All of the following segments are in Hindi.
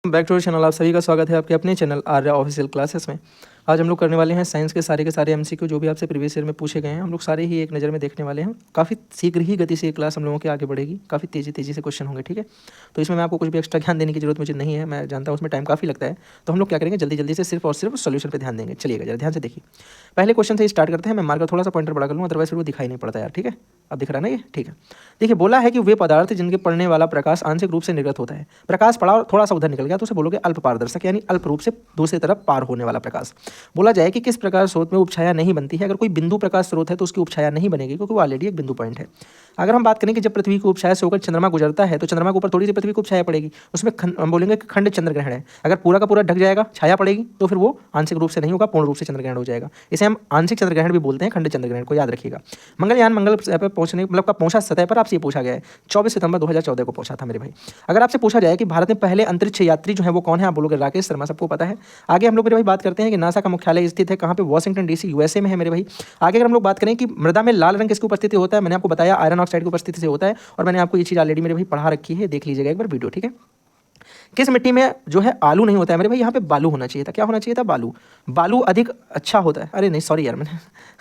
Back to channel. आप सभी का स्वागत है आपके अपने चैनल आर्या ऑफिशियल क्लासेस में। आज हम लोग करने वाले हैं साइंस के सारे एमसीक्यू जो भी आपसे प्रीवियस ईयर में पूछे गए हैं, हम लोग सारे ही एक नज़र में देखने वाले हैं। काफ़ी शीघ्र ही गति से ये क्लास हम लोगों के आगे बढ़ेगी, काफ़ी तेज़ी से क्वेश्चन होंगे, ठीक है। तो इसमें मैं आपको कुछ भी एक्स्ट्रा ध्यान देने की जरूरत मुझे नहीं है, मैं जानता हूँ उसमें टाइम काफ़ी लगता है। तो हम लोग क्या करेंगे, जल्दी से सिर्फ और सिर्फ सोल्यूशन पर ध्यान देंगे। चलिएगा जरा ध्यान से देखिए, पहले क्वेश्चन से स्टार्ट करते हैं। मैं मार्कर थोड़ा सा पॉइंटर बड़ा कर लूँ, अदरवाइज फिर वो दिखाई नहीं पड़ता यार, ठीक है। अब दिख रहा है ना ये, ठीक है। देखिए बोला है कि वे पदार्थ जिनके पड़ने वाला प्रकाश आंशिक रूप से निर्गत होता है। प्रकाश पड़ा और थोड़ा सा उधर निकल गया तो उसे बोलोगे अल्प पारदर्शक, यानी अल्प रूप से दूसरी तरफ पार होने वाला प्रकाश। बोला जाए कि किस प्रकार स्रोत में उपछाया नहीं बनती है। अगर कोई बिंदु प्रकाश स्रोत है तो उसकी उपछाया नहीं बनेगी, क्योंकि वो ऑलरेडी एक बिंदु पॉइंट है। अगर हम बात करें कि जब पृथ्वी की उपछाया से होकर चंद्रमा गुजरता है तो चंद्रमा के ऊपर थोड़ी सी पृथ्वी को छाया पड़ेगी, उसमें हम बोलेंगे कि खंड चंद्र ग्रहण है। अगर पूरा का पूरा ढक जाएगा, छाया पड़ेगी, तो फिर वो आंशिक रूप से नहीं होगा, पूर्ण रूप से चंद्र ग्रहण हो जाएगा। इसे हम आंशिक चंद्र ग्रहण भी बोलते हैं, खंड चंद्र ग्रहण को याद रखिएगा। मंगलयान मंगल पर पहुंचने मतलब का पहुंचा सतह पर आपसे ये पूछा गया है, 24 सितंबर 2014 को पहुंचा था मेरे भाई। अगर आपसे पूछा जाए कि भारत में पहले अंतरिक्ष यात्री जो है वो कौन है, आप बोलोगे राकेश शर्मा, सबको पता है। आगे हम लोग मेरे भाई बात करते हैं कि नासा का मुख्यालय स्थित है कहाँ पे, वॉशिंगटन डीसी यूएसए में है मेरे भाई। आगे अगर हम लोग बात करें कि मृदा में लाल रंग किसकी उपस्थिति होता है, मैंने आपको बताया आयरन ऑक्साइड की उपस्थिति से होता है, और मैंने आपको ये चीज़ ऑलरेडी मेरे भाई पढ़ा रखी है, देख लीजिएगा एक बार वीडियो, ठीक है। किस मिट्टी में जो है आलू नहीं होता है मेरे भाई, यहाँ पे बालू होना चाहिए था। क्या होना चाहिए था, बालू। बालू अधिक अच्छा होता है, अरे नहीं सॉरी यार, मैंने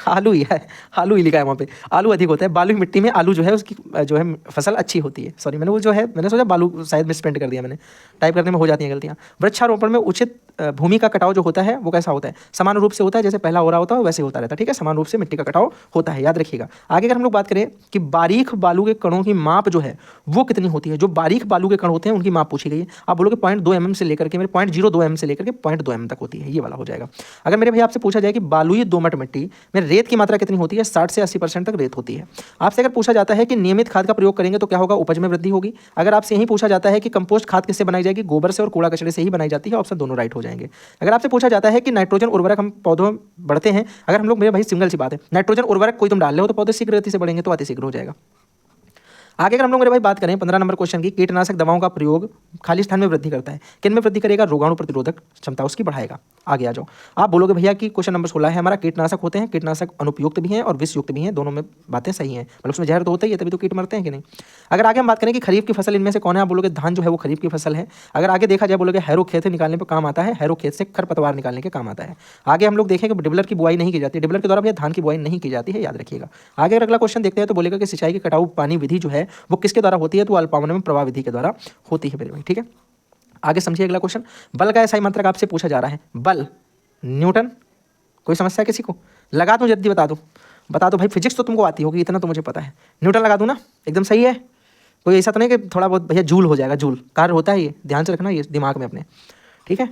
आलू ही है, आलू ही लिखा है वहाँ पे, आलू अधिक होता है। बालू मिट्टी में आलू जो है उसकी जो है फसल अच्छी होती है। सॉरी मैंने वो जो है मैंने सोचा बालू शायद मिसप्रिंट कर दिया मैंने, टाइप करने में हो जाती हैं गलतियाँ। वृक्षारोपण में उचित भूमि का कटाव जो होता है वो कैसा होता है, समान रूप से होता है, जैसे पहला हो रहा होता है वैसे होता रहता है, ठीक है। समान रूप से मिट्टी का कटाव होता है, याद रखिएगा। आगे अगर हम लोग बात करें कि बारीक बालू के कणों की माप जो है वो कितनी होती है, जो बारीक बालू के कण होते हैं उनकी माप पूछी गई है। आप बोलोगे 0.2 mm से लेकर के मेरे 0.02 mm से लेकर के 0.2 mm तक होती है, ये वाला हो जाएगा। अगर मेरे भाई आपसे पूछा जाए कि बालुई दोमट मिट्टी में रेत की मात्रा कितनी होती है, 60 से 80% तक रेत होती है। आपसे अगर पूछा जाता है कि नियमित खाद का प्रयोग करेंगे तो क्या होगा, उपज में वृद्धि होगी। अगर आपसे यही पूछा जाता है कि कंपोस्ट खाद किससे बनाई जाएगी, गोबर से और कूड़ा कचरे से ही बनाई जाती है, ऑप्शन दोनों राइट हो जाएंगे। अगर आपसे पूछा जाता है कि नाइट्रोजन उर्वरक हम पौधों में बढ़ते हैं, अगर हम लोग मेरे भाई सिंगल सी बात है, नाइट्रोजन उर्वरक कोई तुम डाल रहे हो तो पौधे शीघ्र गति से बढ़ेंगे, तो अति शीघ्र हो जाएगा। आगे अगर हम लोग मेरे भाई बात करें 15 नंबर क्वेश्चन की, कीटनाशक दवाओं का प्रयोग खाली स्थान में वृद्धि करता है, किन में वृद्धि करेगा, रोगाणु प्रतिरोधक क्षमता उसकी बढ़ाएगा। आगे आ जाओ, आप बोलोगे भैया कि क्वेश्चन नंबर 16 है हमारा, कीटनाशक होते हैं, कीटनाशक अनुपयुक्त भी हैं और विषयुक्त भी हैं, दोनों में बातें सही हैं, मतलब उसमें जहर तो होता ही है, तभी तो कीट मरते हैं कि नहीं। अगर आगे हम बात करें कि खरीफ की फसल इनमें से कौन है, आप बोलोगे धान जो है वो खरीफ की फसल है। अगर आगे देखा जाए बोलोगे हैरो खेत से निकालने पर काम आता है, हैरो खेत से खरपतवार निकालने के काम आता है। आगे हम लोग देखें कि डिबलर की बुआई नहीं की जाती, डिबलर के द्वारा भैया धान की बुआई नहीं की जाती है, याद रखिएगा। आगे अगला क्वेश्चन देखते हैं तो बोलेगा कि सिंचाई की कटाऊ पानी विधि जो है वो किसके द्वारा होती है, तो अल्पावनम प्रवाह विधि के द्वारा होती है मेरे भाई, ठीक है। आगे समझिए अगला क्वेश्चन, बल का एसआई मात्रक आपसे पूछा जा रहा है। बल न्यूटन, कोई समस्या है किसी को, लगा दूं जल्दी बता दो भाई, फिजिक्स तो तुमको आती होगी इतना तो मुझे पता है। न्यूटन लगा दूं ना, एकदम सही है। कोई ऐसा तो नहीं कि थोड़ा बहुत भैया जूल हो जाएगा, जूल कार्य होता है, ये ध्यान से रखना ये दिमाग में अपने, ठीक है।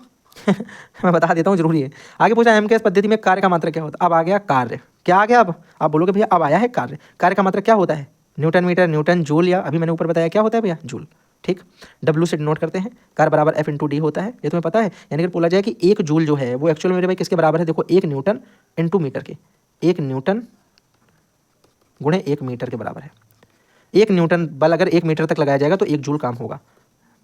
मैं बता देता हूँ, जरूरी है। आगे पूछा एमकेएस पद्धति में कार्य का मात्रक क्या होता है, अब आ गया कार्य, क्या आ गया अब, आप बोलोगे भैया अब आया है कार्य। कार्य का मात्रक क्या होता है, न्यूटन मीटर, न्यूटन जूल, या अभी मैंने ऊपर बताया क्या होता है भैया, जूल, ठीक। डब्ल्यू से नोट करते हैं, कार्य बराबर एफ इंटू डी होता है, ये तुम्हें पता है। यानी अगर बोला जाए कि एक जूल जो है वो एक्चुअल मेरे भाई किसके बराबर है, देखो 1 न्यूटन इंटू मीटर के, 1 न्यूटन गुणे 1 मीटर के बराबर है। 1 न्यूटन बल अगर 1 मीटर तक लगाया जाएगा तो 1 जूल काम होगा।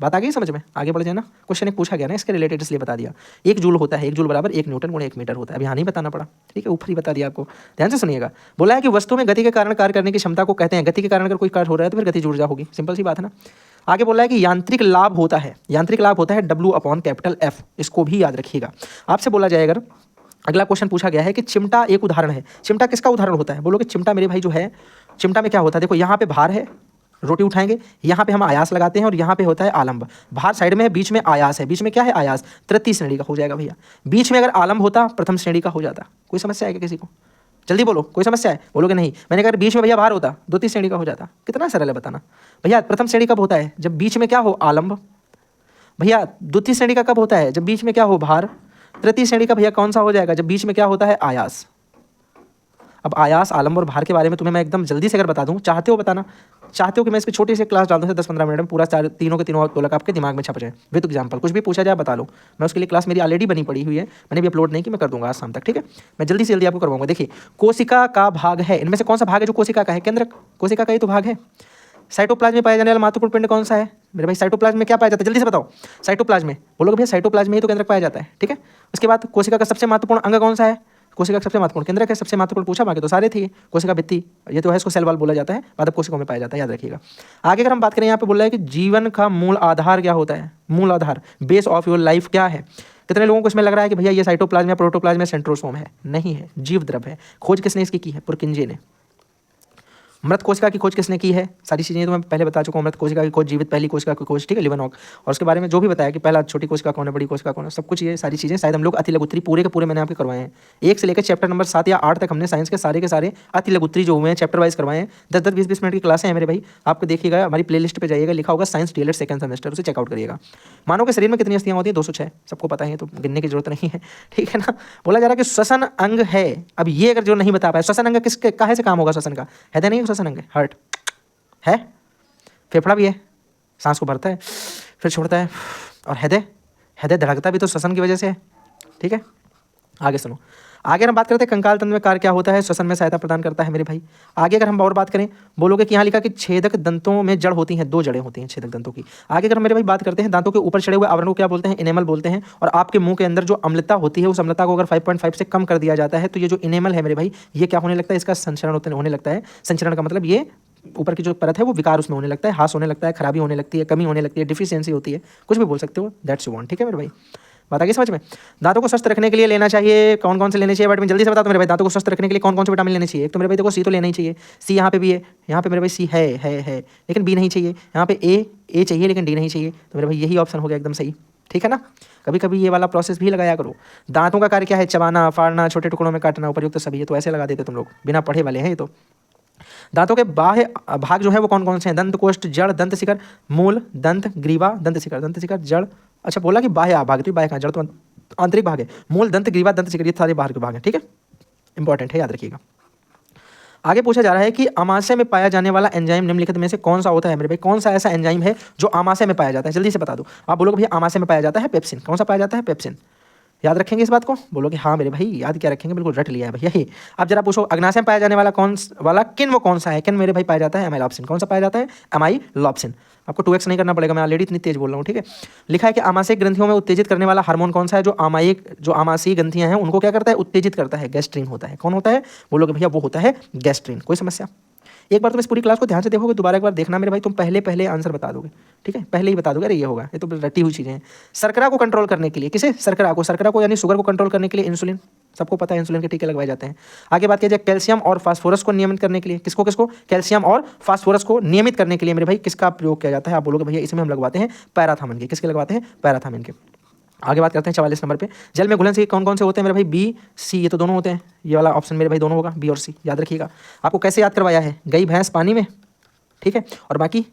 बात आ गई समझ में, आगे बढ़ जाए ना। क्वेश्चन एक पूछा गया ना इसके रिलेटेड, इसलिए बता दिया। 1 जूल होता है, 1 जूल बराबर 1 न्यूटन गुणे 1 मीटर होता है। अभी यहाँ नहीं बताना पड़ा, ठीक है, ऊपर ही बता दिया आपको, ध्यान से सुनिएगा। बोला है कि वस्तु में गति के कारण कार्य करने की क्षमता को कहते हैं, गति के कारण अगर कोई कार्य हो रहा है तो फिर गतिज ऊर्जा होगी, सिंपल सी बात है ना। आगे बोला है कि यांत्रिक लाभ होता है, यांत्रिक लाभ होता है W/F, इसको भी याद रखिएगा। आपसे बोला जाए अगर अगला क्वेश्चन पूछा गया है कि चिमटा एक उदाहरण है, चिमटा किसका उदाहरण होता है, बोलोगे चिमटा मेरे भाई जो है, चिमटा में क्या होता है, देखो यहाँ पे भार है, रोटी उठाएंगे, यहाँ पे हम आयास लगाते हैं और यहाँ पे होता है आलम्ब। भार साइड में है, बीच में आयास है, बीच में क्या है आयास, तृतीय श्रेणी का हो जाएगा भैया। बीच में अगर आलम्ब होता प्रथम श्रेणी का हो जाता। कोई समस्या है क्या किसी को, जल्दी बोलो, कोई समस्या है, बोलोगे नहीं। मैंने कहा बीच में भैया भार होता द्वितीय श्रेणी का हो जाता। कितना सरल है बताना भैया। प्रथम श्रेणी कब होता है, जब बीच में क्या हो आलम्ब। भैया द्वितीय श्रेणी का कब होता है, जब बीच में क्या हो भार। तृतीय श्रेणी का भैया कौन सा हो जाएगा, जब बीच में क्या होता है आयास। अब आयास, आलम्ब और भार के बारे में तुम्हें मैं एकदम जल्दी से अगर बता दूं, चाहते हो बताना, चाहते हो कि मैं इसकी छोटी सी क्लास डाल दूं 10-15 मिनट में, पूरा तीनों के तीनों गोलक आपके दिमाग में छप जाए विद एग्जाम्पल, कुछ भी पूछा जाए बता लो। मैं उसके लिए क्लास मेरी ऑलरेडी बनी पड़ी हुई है, मैंने भी अपलोड नहीं की, मैं कर दूंगा आज शाम तक, ठीक है। मैं जल्दी से जल्दी आपको करवाऊंगा। देखिए कोशिका का भाग है, इनमें से कौन सा भाग है जो कोशिका का है, केंद्रक कोशिका का ही तो भाग है। साइटोप्लाज्म में पाया जाने वाला महत्वपूर्ण पिंड कौन सा है मेरे भाई, साइटोप्लाज्म में क्या पाया जाता है, जल्दी से बताओ। साइटोप्लाज्म में बोलोगे भैया साइटोप्लाज्म में ही तो केंद्रक पाया जाता है, ठीक है। उसके बाद कोशिका का सबसे महत्वपूर्ण अंग कौन सा है, कोशिका सबसे महत्वपूर्ण केंद्रक है, सबसे महत्वपूर्ण पूछा, बाकी तो सारे थे। कोशिका भित्ति ये तो है, इसको सेल वॉल बोला जाता है, पादप कोशिकाओं में पाया जाता है, याद रखिएगा। आगे अगर हम बात करें, यहाँ पे बोल रहा है कि जीवन का मूल आधार क्या होता है, मूल आधार, बेस ऑफ योर लाइफ क्या है। कितने लोगों को इसमें लग रहा है कि भैया ये साइटोप्लाज्म या प्रोटोप्लाज्म या सेंट्रोसोम है? नहीं है, जीव द्रव है। खोज किसने इसकी की है? पुरकिंजे ने। मृत कोशिका की खोज किसने की है? सारी चीज़ें तो मैं पहले बता चुका हूँ। मृत कोशिका की खोज, जीवित पहली कोशिका की खोज, ठीक है, लिवनॉक। और उसके बारे में जो भी बताया कि पहला छोटी कोशिका कौन है, बड़ी कोशिका कौन है, सब कुछ ये सारी चीज़ें शायद हम लोग अतिलघुत्री पूरे के पूरे मैंने आपके करवाए हैं। 1 से लेकर चैप्टर नंबर 7 या 8 तक हमने साइंस के सारे अतिलघुत्री जो हुए हैं चैप्टर वाइज करवाए हैं। 10-10, 20-20 मिनट की क्लासें हैं मेरे भाई। आपको देखिएगा, हमारी प्ले लिस्ट पर जाइएगा, लिखा होगा साइंस डीएलएड सेकंड सेमेस्टर, उसे चेकआउट करिएगा। मानव के शरीर में कितनी अस्थियाँ होती हैं? 206, सबको पता है, तो गिनने की जरूरत नहीं है, ठीक है ना। बोला जा रहा है कि श्वसन अंग है। अब ये अगर जो नहीं बता पाए, श्वसन अंग किसके काहे से काम होगा? श्वसन का हृदय नहीं है, श्वसन अंग हार्ट है, फेफड़ा भी है, सांस को भरता है फिर छोड़ता है, और हृदय धड़कता भी तो श्वसन की वजह से है, ठीक है। आगे सुनो, आगे हम बात करते हैं कंकाल तंत्र में कार्य क्या होता है, श्वसन में सहायता प्रदान करता है मेरे भाई। आगे अगर हम और बात करें, बोलोगे कि यहाँ लिखा कि छेदक दंतों में जड़ होती हैं, 2 जड़ें होती हैं छेदक दंतों की। आगे अगर हम मेरे भाई बात करते हैं, दांतों के ऊपर चढ़े हुए आवरण को क्या बोलते हैं? इनेमल बोलते हैं। और आपके मुंह के अंदर जो अम्लता होती है, उस अम्लता को अगर 5.5 से कम कर दिया जाता है, तो ये जो इनेमल है मेरे भाई, ये क्या होने लगता है? इसका संचरण होने लगता है। संचरण का मतलब ये ऊपर की जो परत है वो विकार उसमें होने लगता है, हास होने लगता है, खराबी होने लगती है, कमी होने लगती है, डिफिशियंसी होती है, कुछ भी बोल सकते हो, दैट्स यू वांट, ठीक है मेरे भाई। बात आगे समझ में। दांतों को स्वस्थ रखने के लिए लेना चाहिए कौन कौन से लेने चाहिए? विटामिन जल्दी से बता दो मेरे भाई। दांतों को स्वस्थ रखने के लिए कौन कौन से विटामिन लेने चाहिए? एक तो मेरे भाई देखो सी तो लेना ही चाहिए, सी यहाँ पे भी है, यहाँ पे मेरे भाई सी है लेकिन बी नहीं चाहिए। यहाँ पे ए चाहिए लेकिन डी नहीं चाहिए, तो मेरे भाई यही ऑप्शन हो गया एकदम सही, ठीक है ना। कभी कभी ये वाला प्रोसेस भी लगाया करो। दांतों का कार्य क्या है? चबाना, फाड़ना, छोटे टुकड़ों में काटना, उपयुक्त तो सभी, ये तो ऐसे लगा देते तुम लोग, बिना पढ़े वाले हैं ये तो। दांतों के बाह्य भाग जो है वो कौन कौन से हैं? दंत कोष्ठ, जड़, दंत शिखर, मूल, दंत ग्रीवा, दंत शिखर, जड़। अच्छा बोला कि बाह्य भाग, तो बाह्य कहाँ? जड़ तो आंतरिक भाग है। मूल, दंत ग्रीवा, दंत शिखर, ये सारे बाहर के भाग हैं, ठीक है, इंपॉर्टेंट है, याद रखिएगा। आगे पूछा जा रहा है कि आमाशय में पाया जाने वाला एंजाइम निम्नलिखित में से कौन सा होता है मेरे भाई? कौन सा ऐसा एंजाइम है जो आमाशय में पाया जाता है? जल्दी से बता दो। आप बोलोगे भैया आमाशय में पाया जाता है पेप्सिन। कौन सा पाया जाता है? पेप्सिन। याद रखेंगे इस बात को? बोलोगे हाँ मेरे भाई याद क्या रखेंगे, बिल्कुल रट लिया है भैया ही। अब जरा पूछो, अग्नाशय में पाया जाने वाला किन वो कौन सा है? किन मेरे भाई पाया जाता है? एमाइलॉप्सिन। कौन सा पाया जाता है? एमाइलॉप्सिन। आपको 2x नहीं करना पड़ेगा, मैं ऑलरेडी इतनी तेज बोल रहा हूँ, ठीक है। लिखा है कि आमाशय ग्रंथियों में उत्तेजित करने वाला हार्मोन कौन सा है? जो आमाशयी ग्रंथियां हैं उनको क्या करता है? उत्तेजित करता है, गैस्ट्रिन होता है। कौन होता है? बोलोगे भैया वो होता है गैस्ट्रिन। कोई समस्या? एक बार तुम इस पूरी क्लास को ध्यान से देखोगे, दोबारा एक बार देखना मेरे भाई, तुम पहले आंसर बता दोगे, ठीक है, पहले ही बता दोगे, अरे ये होगा, ये तो रटी हुई चीज़ें हैं। शर्करा को कंट्रोल करने के लिए, किसे? शर्करा को यानी शुगर को कंट्रोल करने के लिए इंसुलिन, सबको पता है इंसुलिन के टीके लगवाए जाते हैं। आगे बात किया जाए कैल्शियम और फास्फोरस को नियमित करने के लिए, किसको? कैल्शियम और फास्फोरस को नियमित करने के लिए मेरे भाई किसका प्रयोग किया जाता है? आप बोलोगे भैया इसमें हम लगवाते हैं पैराथामिन के। किसके लगवाते हैं? पैराथामिन के। आगे बात करते हैं 44 नंबर पे, जल में घुलनशील कौन कौन से होते हैं मेरे भाई? बी, सी, ये तो दोनों होते हैं, ये वाला ऑप्शन मेरे भाई दोनों होगा, बी और सी, याद रखिएगा। आपको कैसे याद करवाया है? गई भैंस पानी में, ठीक है, और बाकी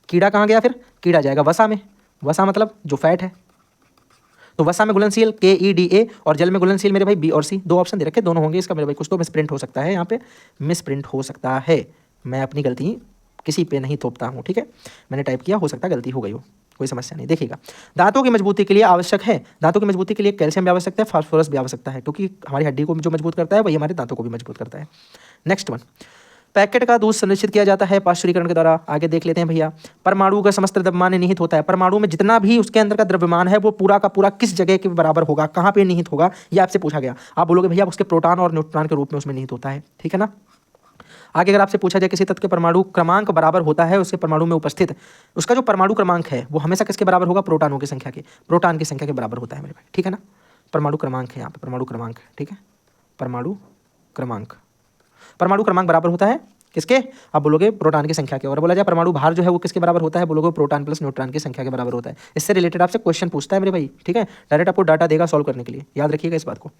कीड़ा कहाँ गया? फिर कीड़ा जाएगा वसा में। वसा मतलब जो फैट है, तो वसा में घुलनशील KEDA, और जल में घुलनशील मेरे भाई बी और सी। 2 ऑप्शन दे रखे, दोनों होंगे इसका मेरे भाई। कुछ तो मिसप्रिंट हो सकता है, यहाँ पे मिसप्रिंट हो सकता है, मैं अपनी गलती किसी पे नहीं थोपता हूँ, ठीक है, मैंने टाइप किया, हो सकता है गलती हो गई हो, कोई समस्या नहीं। देखिएगा, दांतों की मजबूती के लिए आवश्यक है, दांतों की मजबूती के लिए कैल्शियम भी आवश्यक है, फास्फोरस भी आवश्यकता है, क्योंकि हमारी हड्डी को जो मजबूत करता है वही हमारे दांतों को भी मजबूत करता है। नेक्स्ट वन, पैकेट का दूध संरक्षित किया जाता है पाश्चुरीकरण के द्वारा। आगे देख लेते हैं भैया, परमाणु का समस्त द्रव्यमान निहित होता है। परमाणु में जितना भी उसके अंदर का द्रव्यमान है वो पूरा का पूरा किस जगह के बराबर होगा, कहाँ पे निहित होगा, ये आपसे पूछा गया। आप बोलोगे भैया उसके प्रोटॉन और न्यूट्रॉन के रूप में उसमें निहित होता है, ठीक है ना। आगे अगर आपसे पूछा जाए किसी तत्व के परमाणु क्रमांक बराबर होता है उसके परमाणु में उपस्थित, उसका जो परमाणु क्रमांक है वो हमेशा किसके बराबर होगा? प्रोटॉनों की संख्या के, प्रोटॉन की संख्या के बराबर होता है मेरे भाई, ठीक है ना। परमाणु क्रमांक है यहाँ पे, परमाणु क्रमांक, ठीक है, परमाणु क्रमांक बराबर होता है किसके? आप बोलोगे प्रोटॉन की संख्या के। और बोला जाए परमाणु भार जो है वो किसके बराबर होता है? बोलोगे प्रोटॉन प्लस न्यूट्रॉन की संख्या के बराबर होता है। इससे रिलेटेड आपसे क्वेश्चन पूछता है मेरे भाई, ठीक है, डायरेक्ट आपको डाटा देगा सॉल्व करने के लिए, याद रखिएगा इस बात को।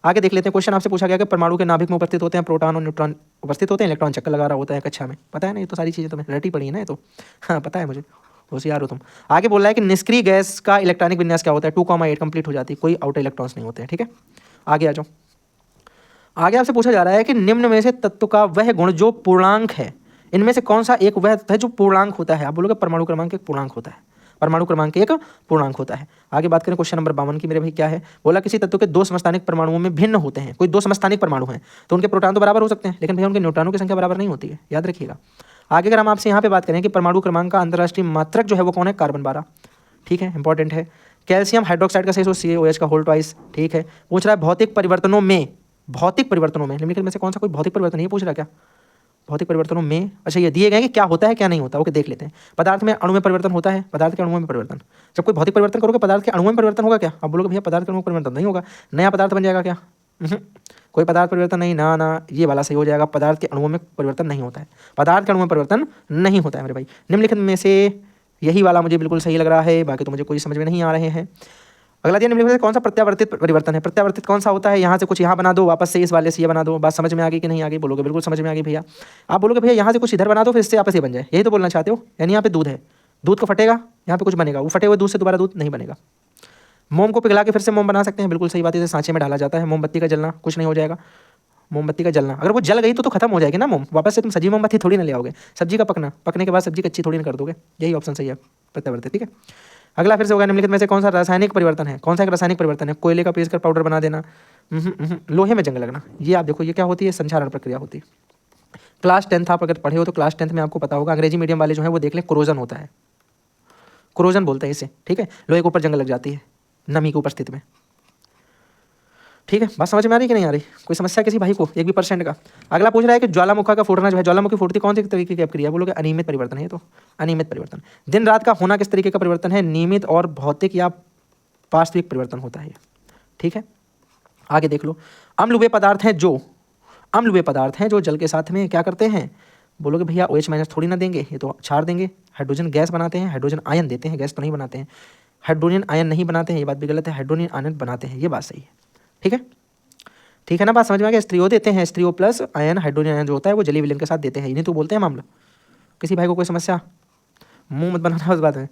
आगे देख लेते हैं, क्वेश्चन आपसे पूछा गया कि परमाणु के नाभिक में उपस्थित होते हैं प्रोटॉन और न्यूट्रॉन उपस्थित होते हैं, इलेक्ट्रॉन चक्कर लगा रहा होता है कक्षा में, पता है ना, ये तो सारी चीज़ें तुम्हें रटी पड़ी है ना, ये तो हाँ पता है मुझे, होशियार हो तुम। आगे बोल रहा है कि निष्क्रिय गैस का इलेक्ट्रॉनिक विन्यास क्या होता है? 2,8 कंप्लीट हो जाती है, कोई आउटर इलेक्ट्रॉन्स नहीं होते हैं, ठीक है। आगे आ जाओ, आगे आपसे पूछा जा रहा है कि निम्न में से तत्व का वह गुण जो पूर्णांक है, इनमें से कौन सा एक वह है जो पूर्णांक होता है? आप बोलोगे परमाणु क्रमांक एक पूर्णांक होता है, परमाणु क्रमांक एक पूर्णांक होता है। आगे बात करें क्वेश्चन नंबर 52 की मेरे भाई, क्या है? बोला किसी तत्व के 2 समस्थानिक परमाणुओं में भिन्न होते हैं, कोई 2 समस्थानिक परमाणु हैं तो उनके प्रोटॉन तो बराबर हो सकते हैं, लेकिन भैया उनके न्यूट्रॉनों की संख्या बराबर नहीं होती है, याद रखिएगा। आगे अगर हम आपसे यहाँ पे बात करें कि परमाणु क्रमांक का अंतर्राष्ट्रीय मात्रक जो है वो कौन है? कार्बन 12, ठीक है, इंपॉर्टेंट है। कैल्शियम हाइड्रोक्साइड का CaOH का होल ट्वाइस, ठीक है। पूछ रहा है भौतिक परिवर्तनों में भौतिक परिवर्तनों में, निम्नलिखित में से कौन सा कोई भौतिक परिवर्तन ये पूछ रहा क्या? भौतिक परिवर्तनों में, अच्छा ये दिए गए कि क्या होता है क्या नहीं होता, ओके देख लेते हैं। पदार्थ में अणु में परिवर्तन होता है, पदार्थ के अणुओं में परिवर्तन। जब कोई भौतिक परिवर्तन करोगे पदार्थ के अणुओं में परिवर्तन होगा क्या? अब बोलोगे भैया पदार्थ के अणुओं में परिवर्तन नहीं होगा, नया पदार्थ बन जाएगा क्या? कोई पदार्थ परिवर्तन नहीं, ना ना ये वाला सही हो जाएगा, पदार्थ के अणुओं में परिवर्तन नहीं होता है, पदार्थ के अणुओं में परिवर्तन नहीं होता है मेरे भाई। निम्नलिखित में से यही वाला मुझे बिल्कुल सही लग रहा है, बाकी तो मुझे कोई समझ में नहीं आ रहे हैं। अगला दिया निम्नलिखित में से कौन सा प्रत्यावर्तित परिवर्तन है? प्रत्यावर्तित कौन सा होता है? यहाँ से कुछ यहाँ बना दो, वापस से इस वाले से ये बना दो। बात समझ में आ गई कि नहीं आ गई? बोलोगे बिल्कुल समझ में आ गई भैया। आप बोलोगे भैया यहाँ से कुछ इधर बना दो, फिर इससे वापस ये बन जाए, यही तो बोलना चाहते हो? यानी यहाँ पे दूध है, दूध को फटेगा, यहाँ पे कुछ बनेगा, वो फटे हुए दूध से दोबारा दूध नहीं बनेगा। मोम को पिघला के फिर से मोम बना सकते हैं, बिल्कुल सही बात है, इसे सांचे में डाला जाता है। मोमबत्ती का जलना, कुछ नहीं हो जाएगा। मोमबत्ती का जलना अगर वो जल गई तो खत्म हो जाएगी ना मोम, वापस से तुम सजी मोमबत्ती थोड़ी ना ले आओगे। सब्जी का पकना, पकने के बाद सब्जी कच्ची थोड़ी ना कर दोगे, यही ऑप्शन सही है प्रत्यावर्तित, ठीक है। अगला फिर से होगा निम्नलिखित में से कौन सा रासायनिक परिवर्तन है? कौन सा एक रासायनिक परिवर्तन है? कोयले का पीस कर पाउडर बना देना, लोहे में जंग लगना। ये आप देखो ये क्या होती है? संक्षारण प्रक्रिया होती है। क्लास 10th आप अगर पढ़े हो तो क्लास 10th में आपको पता होगा, अंग्रेजी मीडियम वाले जो है वो देख लें, क्रोजन होता है, क्रोजन बोलते हैं इसे, ठीक है। लोहे के ऊपर जंग लग जाती है नमी की उपस्थिति में, ठीक है। बात समझ में आ रही कि नहीं आ रही? कोई समस्या किसी भाई को 1% का? अगला पूछ रहा है कि ज्वालामुखा का फूटना जो है, ज्वालामुखी फूटती कौन से तरीके की अपक्रिया? बोलोगे अनियमित परिवर्तन है, तो अनियमित परिवर्तन। दिन रात का होना किस तरीके का परिवर्तन है? नियमित और भौतिक या वास्तविक परिवर्तन होता है, ठीक है। आगे देख लो, अम्ल वे पदार्थ हैं जो, अम्ल वे पदार्थ हैं जो जल के साथ में क्या करते हैं? बोलोगे भैया OH- थोड़ी ना देंगे, ये तो क्षार देंगे। हाइड्रोजन गैस बनाते हैं, हाइड्रोजन आयन देते हैं, गैस तो नहीं बनाते हैं। हाइड्रोजन आयन नहीं बनाते हैं, ये बात भी गलत है, हाइड्रोजन आयन बनाते हैं, ये बात सही है, ठीक है। ठीक है ना, बात समझ में आ गया? स्त्रियो देते हैं, स्त्रियो प्लस आयन, हाइड्रोजन आयन जो होता है वो जलीय विलयन के साथ देते हैं, इन्हें तो बोलते हैं मामला। किसी भाई को कोई समस्या? मुंह मत बनाना उस बात में,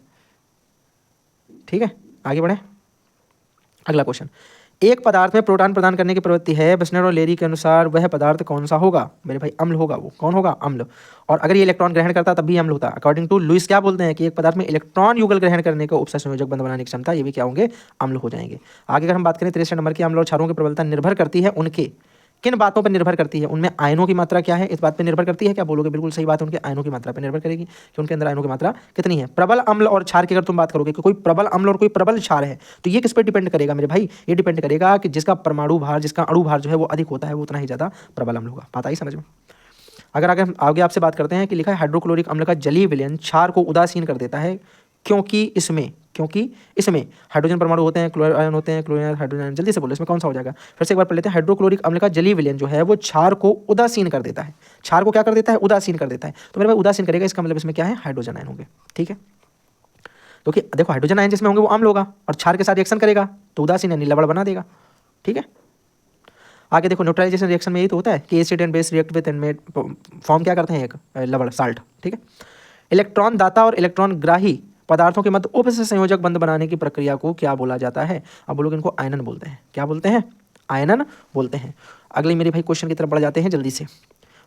ठीक है। आगे बढ़े, अगला क्वेश्चन। एक पदार्थ में प्रोटॉन प्रदान करने की प्रवृत्ति है, बर्नर और लेरी के अनुसार वह पदार्थ कौन सा होगा? मेरे भाई अम्ल होगा। वो कौन होगा? अम्ल। और अगर ये इलेक्ट्रॉन ग्रहण करता तब भी अम्ल होता। अकॉर्डिंग टू लुईस क्या बोलते हैं कि एक पदार्थ में इलेक्ट्रॉन युगल ग्रहण करने का उपसर्ग संयोजक बंध बनाने की क्षमता, ये भी क्या होंगे? अम्ल हो जाएंगे। आगे अगर हम बात करें 63 नंबर की, अम्ल और क्षारों की प्रबलता निर्भर करती है उनके किन बातों पर निर्भर करती है? उनमें आयनों की मात्रा क्या है, इस बात पर निर्भर करती है क्या? बोलोगे बिल्कुल सही बात है, उनके आयनों की मात्रा पर निर्भर करेगी कि उनके अंदर आयनों की मात्रा कितनी है। प्रबल अम्ल और क्षार की अगर तुम बात करोगे कि कोई प्रबल अम्ल और कोई प्रबल क्षार है, तो ये किस पर डिपेंड करेगा मेरे भाई? ये डिपेंड करेगा कि जिसका परमाणु भार, जिसका अणु भार जो है वो अधिक होता है, वो उतना ही ज़्यादा प्रबल अम्ल होगा। बात आई समझ में? अगर आगे आगे आपसे बात करते हैं कि लिखा है हाइड्रोक्लोरिक अम्ल का जलीय विलयन क्षार को उदासीन कर देता है, क्योंकि इसमें हाइड्रोजन परमाणु होते हैं, क्लोरीन आयन होते हैं, क्लोरीन हाइड्रोजन आयन। जल्दी से बोलो इसमें कौन सा हो जाएगा? फिर से एक बार पढ़ लेते हैं। हाइड्रोक्लोरिक अम्ल का जलीय विलयन जो है वो क्षार को उदासीन कर देता है। क्षार को क्या कर देता है? उदासीन कर देता है। तो मेरे भाई उदासीन करेगा, इसका मतलब इसमें क्या है? हाइड्रोजन आयन होंगे, ठीक है। क्योंकि देखो हाइड्रोजन आयन जिसमें होंगे वो अम्ल होगा और क्षार के साथ रिएक्शन करेगा तो उदासीन यानी लवण बना देगा, ठीक है। आगे देखो, न्यूट्रलाइजेशन रिएक्शन में यही तो होता है कि acid and base react with and form क्या करते हैं? एक लवण, साल्ट, ठीक है। इलेक्ट्रॉन दाता और इलेक्ट्रॉन ग्राही पदार्थों के मध्य उपस्थित संयोजक बंध बनाने की प्रक्रिया को क्या बोला जाता है? अब लोग इनको आयनन बोलते हैं। क्या बोलते हैं? आयनन बोलते हैं। अगले मेरे भाई क्वेश्चन की तरफ बढ़ जाते हैं जल्दी से।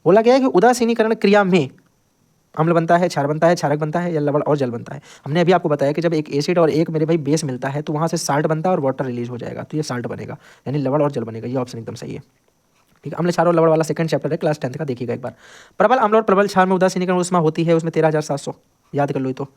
बोला गया है कि उदासीनीकरण क्रिया में अम्ल बनता है, क्षार बनता है, क्षारक बनता है या लवण और जल बनता है। हमने अभी आपको बताया कि जब एक एसिड और एक मेरे भाई बेस मिलता है तो वहाँ से साल्ट बनता है और वाटर रिलीज हो जाएगा, तो ये साल्ट बनेगा, यानी लवण और जल बनेगा। ये ऑप्शन एकदम सही है, ठीक है। अम्ल क्षार और लवण वाला सेकंड चैप्टर है, क्लास 10th का, देखिएगा एक बार। प्रबल अम्ल और प्रबल क्षार में उदासीनीकरण ऊष्मा होती है, उसमें 13,700, याद कर लो ये तो,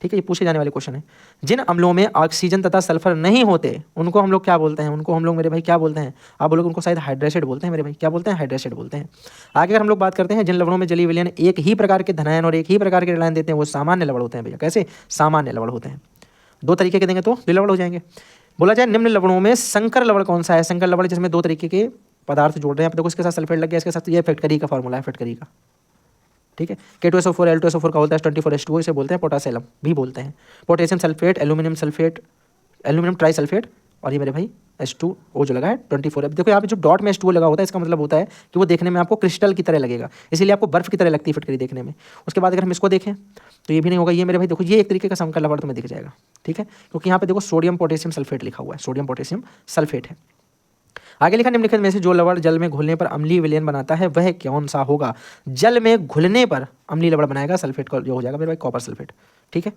ठीक है। ये पूछे जाने वाले क्वेश्चन है। जिन अम्लों में ऑक्सीजन तथा सल्फर नहीं होते उनको हम लोग क्या बोलते हैं? उनको हम लोग मेरे भाई क्या बोलते हैं? आप बोलोगे उनको शायद हाइड्रेसेड बोलते हैं मेरे भाई। क्या बोलते हैं? हाइड्रेसेड बोलते हैं। आगे अगर हम लोग बात करते हैं जिन लवणों में जलीय विलयन एक ही प्रकार के धनायन और एक ही प्रकार के ऋणायन देते हैं वो सामान्य लवण होते हैं भैया। कैसे? सामान्य लवण होते हैं। 2 तरीके के देंगे तो लवण हो जाएंगे। बोला जाए निम्न लवणों में संकर लवण कौन सा है? संकर लवण जिसमें 2 तरीके के पदार्थ जोड़ रहे हैं, आप देखो इसके साथ सल्फेट लग गया, इसके साथ ये फैक्टरी का फॉर्मूला है, फैक्टरी का, ठीक है। K2SO4 L2SO4 का होता है 24H2O, इसे बोलते हैं पोटासियम भी बोलते हैं। Potassium sulphate, aluminium sulphate, aluminium try sulphate, और ये मेरे भाई H2O जो लगा है 24। अब देखो यहाँ पे जो डॉट में H2O लगा होता है इसका मतलब होता है कि वो देखने में आपको क्रिस्टल की तरह लगेगा, इसीलिए आपको बर्फ की तरह लगती है फटकरी देखने में। उसके बाद अगर हम इसको देखें तो ये भी नहीं होगा। ये मेरे भाई देखो ये एक तरीके का संकर लवण तुम्हें दिख जाएगा, ठीक है, क्योंकि यहाँ पे देखो सोडियम पोटेशियम सल्फेट लिखा हुआ है, सोडियम पोटेशियम सल्फेट है। आगे लिखा निम्नलिखित में से जो लवण जल में घुलने पर अम्लीय विलयन बनाता है वह कौन सा होगा? जल में घुलने पर अम्लीय लवण बनाएगा सल्फेट का जो हो जाएगा मेरे भाई कॉपर सल्फेट, ठीक है।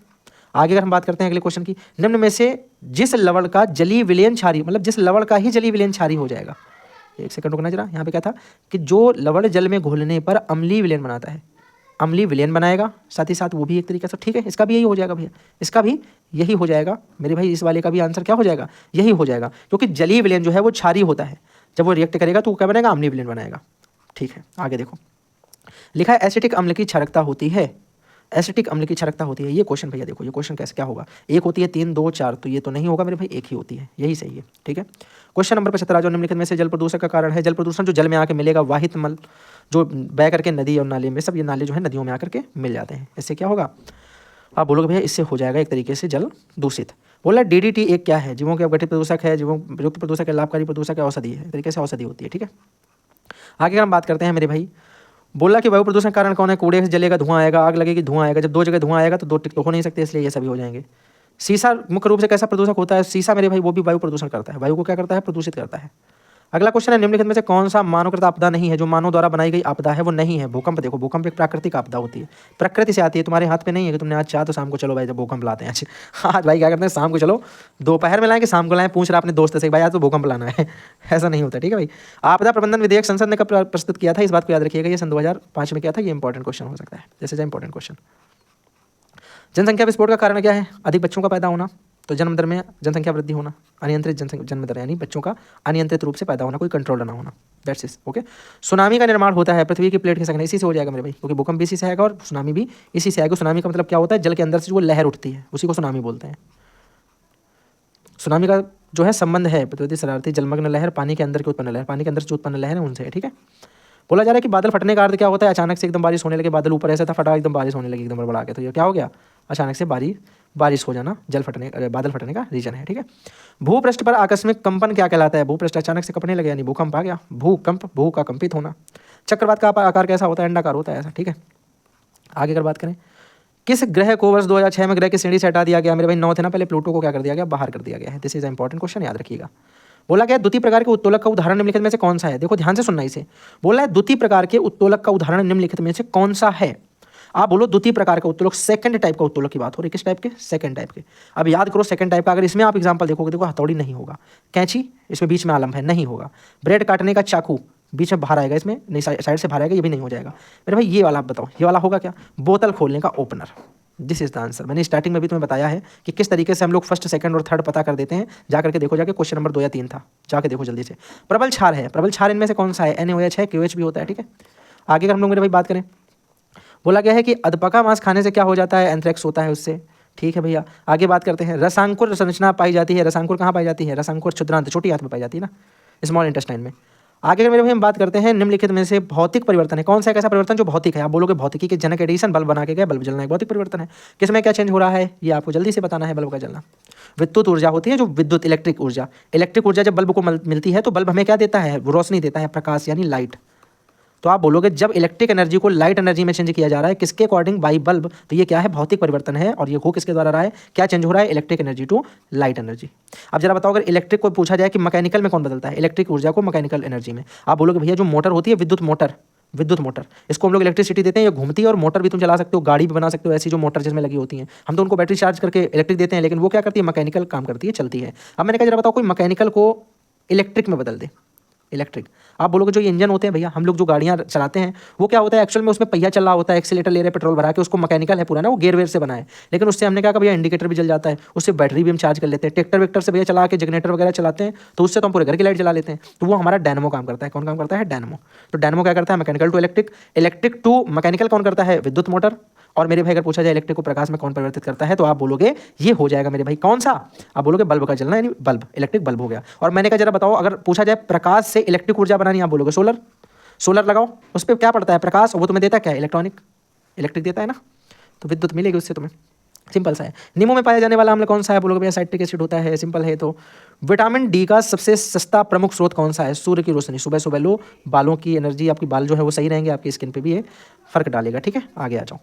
आगे अगर हम बात करते हैं अगले क्वेश्चन की, निम्न में से जिस लवण का जलीय विलयन क्षारीय, मतलब जिस लवण का ही जलीय विलयन क्षारीय हो जाएगा। एक सेकंड रुकना जरा, यहाँ पे क्या था कि जो लवण जल में घुलने पर अम्लीय विलयन बनाता है, अम्लीय विलयन बनाएगा, साथ ही साथ वो भी एक तरीके से, ठीक है। इसका भी यही हो जाएगा भैया, इसका भी यही हो जाएगा मेरे भाई, इस वाले का भी आंसर क्या हो जाएगा? यही हो जाएगा, क्योंकि जलीय विलयन जो है वो क्षारीय होता है। जब वो रिएक्ट करेगा तो वो क्या बनेगा, अम्लीविलेंट बनाएगा। ठीक है, आगे देखो लिखा है एसिटिक अम्ल की क्षारकता होती है, एसिटिक अम्ल की क्षारकता होती है। ये क्वेश्चन भैया देखो, ये क्वेश्चन कैसे क्या होगा, एक होती है 3 2 4, तो ये तो नहीं होगा मेरे भाई, एक ही होती है, यही सही है। ठीक है, क्वेश्चन नंबर 75 जो निम्नलिखित में से जल प्रदूषण का कारण है। जल प्रदूषण जो जल में आके मिलेगा, वाहित मल जो बह करके नदी और नाले में, सब ये नाले जो है नदियों में आकर के मिल जाते हैं, इससे क्या होगा, आप बोलोगे भैया इससे हो जाएगा एक तरीके से जल दूषित। बोला डीडीटी एक क्या है, जीवों के अपघटित प्रदूषक है, जीवों युक्त प्रदूषक है, लाभकारी प्रदूषक है, औषधि है, एक तरीके से औषधि होती है। ठीक है, आगे हम बात करते हैं मेरे भाई। बोला कि वायु प्रदूषण कारण कौन है, कूड़े से जलेगा धुआं आएगा, आग लगेगी धुआं आएगा, जब 2 जगह धुआं आएगा तो 2 टिक तो हो नहीं सकते, इसलिए ये सभी हो जाएंगे। शीशा मुख्य रूप से कैसा प्रदूषक होता है, शीशा मेरे भाई वो भी वायु प्रदूषण करता है, वायु को क्या करता है, प्रदूषित करता है। अगला क्वेश्चन है निम्नलिखित में से कौन सा मानवकृत आपदा नहीं है, जो मानव द्वारा बनाई गई आपदा है वो नहीं है। भूकंप देखो, भूकंप एक प्राकृतिक आपदा होती है, प्रकृति से आती है, तुम्हारे हाथ पे नहीं है कि तुमने आज चाह तो शाम को चलो भाई जब भूकंप लाते हैं। आज भाई क्या करते हैं, शाम को चलो, दोपहर में लाएं कि शाम को लाएं, पूछ रहा अपने दोस्त से भाई आज तो भूकंप लाना है। ऐसा नहीं होता। ठीक है भाई, आपदा प्रबंधन विधेयक संसद ने कब प्रस्तुत किया था, इस बात को याद रखिएगा, ये सन 2005 में किया था। ये इंपॉर्टेंट क्वेश्चन हो सकता है, जैसे इंपॉर्टेंट क्वेश्चन। जनसंख्या विस्फोट का कारण क्या है, अधिक बच्चों का पैदा होना, तो जन्म दर में जनसंख्या वृद्धि होना, अनियंत्रित जन्म दर यानी बच्चों का अनियंत्रित रूप से पैदा होना, कोई कंट्रोल ना होना, दैट्स इट। ओके, सुनामी का निर्माण होता है पृथ्वी की प्लेट खिसकने, इसी से हो जाएगा मेरे भाई, क्योंकि भूकंप भी इसी से आएगा और सुनामी भी इसी से आएगा। सुनामी का मतलब क्या होता है, जल के अंदर से जो लहर उठती है उसी को सुनामी बोलते हैं। सुनामी का जो है संबंध है प्रतिवर्ती शरारती जलमग्न लहर, पानी के अंदर की उत्पन्न लहर, पानी के अंदर से उत्पन्न लहर है उनसे है। ठीक है, बोला जा रहा है कि बादल फटने का अर्थ क्या होता है, अचानक से एकदम बारिश होने लगे, बादल ऊपर ऐसा था फटा एकदम बारिश होने लगी एकदम बड़बड़ा के, तो ये क्या हो गया, अचानक से बारिश हो जाना, जल फटने बादल फटने का रीजन है। ठीक है, भूपृष्ठ पर आकस्मिक कंपन क्या कहलाता है, भूपृष्ठ अचानक से कंपने लगे यानी भूकंप आ गया, भूकंप, भू का कंपित होना। चक्रवात का आकार कैसा होता है, अंडाकार होता है ऐसा। ठीक है, आगे अगर बात करें, किस ग्रह को वर्ष 2006 में ग्रह की श्रेणी से हटा दिया गया, मेरे भाई 9 थे ना पहले, प्लूटो को क्या कर दिया गया, बाहर कर दिया गया है। दिस इज इंपॉर्टेंट क्वेश्चन, याद रखिएगा। बोला गया द्वितीय प्रकार के उत्तोलक का उदाहरण निम्नलिखित में से कौन सा है, देखो ध्यान से सुनना इसे। बोला है द्वितीय प्रकार के उत्तोलक का उदाहरण निम्नलिखित में से कौन सा है, आप बोलो द्वितीय प्रकार का उत्तोलक, सेकंड टाइप का उत्तोलक की बात हो रही है, किस टाइप के, सेकंड टाइप के। अब याद करो सेकंड टाइप का, अगर इसमें आप एग्जांपल देखोगे, देखो हथौड़ी नहीं होगा, कैंची इसमें बीच में आलम है नहीं होगा, ब्रेड काटने का चाकू बीच में बाहर आएगा, इसमें नहीं साइड से बाहर आएगा, ये भी नहीं हो जाएगा मेरे भाई। ये वाला आप बताओ, ये वाला होगा क्या, बोतल खोलने का opener. This is the answer. मैंने स्टार्टिंग में भी तुम्हें बताया है कि किस तरीके से हम लोग फर्स्ट सेकंड और थर्ड पता कर देते हैं, जाकर के देखो, जाके क्वेश्चन नंबर 2 या 3 था, जाके देखो जल्दी से। प्रबल क्षार है, प्रबल क्षार इनमें से कौन सा है, NaOH है, KOH भी होता है। ठीक है, आगे अगर हम लोग मेरे भाई बात करें, बोला गया है कि अधपका मांस खाने से क्या हो जाता है, एंथ्रेक्स होता है उससे। ठीक है भैया, आगे बात करते हैं। रसांकुर संरचना पाई जाती है, रसांकुर कहाँ पाई जाती है, रसांकुर क्षुद्रांत छोटी आंत में पाई जाती है ना, स्मॉल इंटेस्टाइन में। आगे अगर मेरे भाई हम बात करते हैं, निम्नलिखित में से भौतिक परिवर्तन है कौन सा, एक ऐसा परिवर्तन जो भौतिक है, आप बोलोगे भौतिकी के जनक एडिसन, बल्ब बना के गए, बल्ब जलना एक भौतिक परिवर्तन है। किसमें क्या चेंज हो रहा है, ये आपको जल्दी से बताना है। बल्ब का जलना विद्युत ऊर्जा होती है, जो विद्युत इलेक्ट्रिक ऊर्जा, इलेक्ट्रिक ऊर्जा जब बल्ब को मिलती है तो बल्ब हमें क्या देता है, रोशनी देता है, प्रकाश यानी लाइट। तो आप बोलोगे जब इलेक्ट्रिक एनर्जी को लाइट एनर्जी में चेंज किया जा रहा है, किसके अकॉर्डिंग, बाई बल्ब, तो ये क्या है, भौतिक परिवर्तन है। और ये हो किसके द्वारा रहा है, क्या चेंज हो रहा है, electric energy to light energy. अब जरा बताओ, अगर इलेक्ट्रिक को पूछा जाए कि मैकेनिकल में कौन बदलता है, इलेक्ट्रिक ऊर्जा को मैकेनिकल एनर्जी में, आप बोलोगे भैया जो मोटर होती है, विद्युत मोटर, इसको हम लोग इलेक्ट्रिसिटी देते हैं, ये घूमती है, और मोटर भी तुम चला सकते हो, गाड़ी भी बना सकते हो, ऐसी जो मोटर जिसमें लगी होती हैं, हम तो उनको बैटरी चार्ज करके इलेक्ट्रिक देते हैं, लेकिन वो क्या करती है, मैकेनिकल काम करती है, चलती है। अब मैंने कहा जरा बताओ, कोई मैकेनिकल को इलेक्ट्रिक में बदल दे, इलेक्ट्रिक, आप बोलोगे जो ये इंजन होते हैं भैया, हम लोग जो गाड़ियां चलाते हैं, वो क्या होता है, एक्चुअल में उसमें पहिया चल रहा होता है, एक्सीलेटर ले रहे हैं पेट्रोल भरा के, उसको मैकेनिकल है पूरा ना, वो गेयर वेयर से बना है, लेकिन उससे हमने क्या कहा भैया, इंडिकेटर भी जल जाता है, उससे बैटरी भी हम चार्ज कर लेते हैं, ट्रैक्टर वेक्टर से भैया चला के जनरेटर वगैरह चलाते हैं, तो उससे तो हम पूरे घर की लाइट जला लेते हैं, तो वो हमारा डायनमो काम करता है। कौन काम करता है, डायनमो। तो डायनमो क्या करता है, mechanical to electric, electric to mechanical कौन करता है, विद्युत मोटर। और मेरे भाई अगर पूछा जाए इलेक्ट्रिक को प्रकाश में कौन परिवर्तित करता है, तो आप बोलोगे ये हो जाएगा मेरे भाई कौन सा, आप बोलोगे बल्ब का जलना, यानी बल्ब, इलेक्ट्रिक बल्ब हो गया। और मैंने कहा जरा बताओ, अगर पूछा जाए प्रकाश से इलेक्ट्रिक ऊर्जा बनानी, आप बोलोगे सोलर लगाओ, उस पर क्या पड़ता है, प्रकाश, वो तुम्हें देता है क्या, इलेक्ट्रिक देता है ना, तो विद्युत मिलेगी उससे तुम्हें, सिंपल सा है। नींबू में पाया जाने वाला अम्ल कौन सा है, बोलोगे भैया साइट्रिक एसिड होता है, सिंपल है। तो विटामिन डी का सबसे सस्ता प्रमुख स्रोत कौन सा है, सूर्य की रोशनी, सुबह सुबह लो, बालों की एनर्जी, आपकी बाल जो है वो सही रहेंगे, आपकी स्किन पे भी ये फर्क डालेगा। ठीक है, आगे आ जाओ।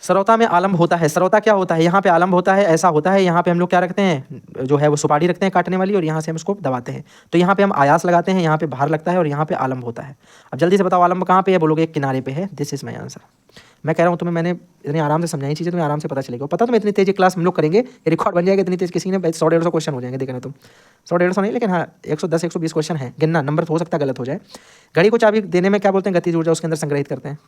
सरौता में आलम्ब होता है, सरौता क्या होता है, यहाँ पे आलम्ब होता है, ऐसा होता है, यहाँ पे हम लोग क्या रखते हैं, जो है वो सुपारी रखते हैं काटने वाली, और यहाँ से हम उसको दबाते हैं, तो यहाँ पे हम आयास लगाते हैं, यहाँ पे भार लगता है, और यहाँ पे आलम्ब होता है। अब जल्दी से बताओ आलम्ब कहाँ पे है, बोलोगे एक किनारे पे है। This is my answer. मैं कह रहा हूँ तुम्हें, मैंने इतनी आराम से समझाई चीज़ें, तुम्हें आराम से पता चलेगा। पता तुम्हें इतनी तेज क्लास हम लोग करेंगे, रिकॉर्ड बन जाएगा इतनी तेज, किसी ने 100-150 क्वेश्चन हो जाएंगे, देखना तुम 100-150 नहीं, लेकिन हाँ 110-120 क्वेश्चन है, गिनना, नंबर हो सकता है गलत हो जाए। घड़ी को चाबी देने में क्या बोलते हैं, गतिज ऊर्जा उसके अंदर संग्रहित करते हैं।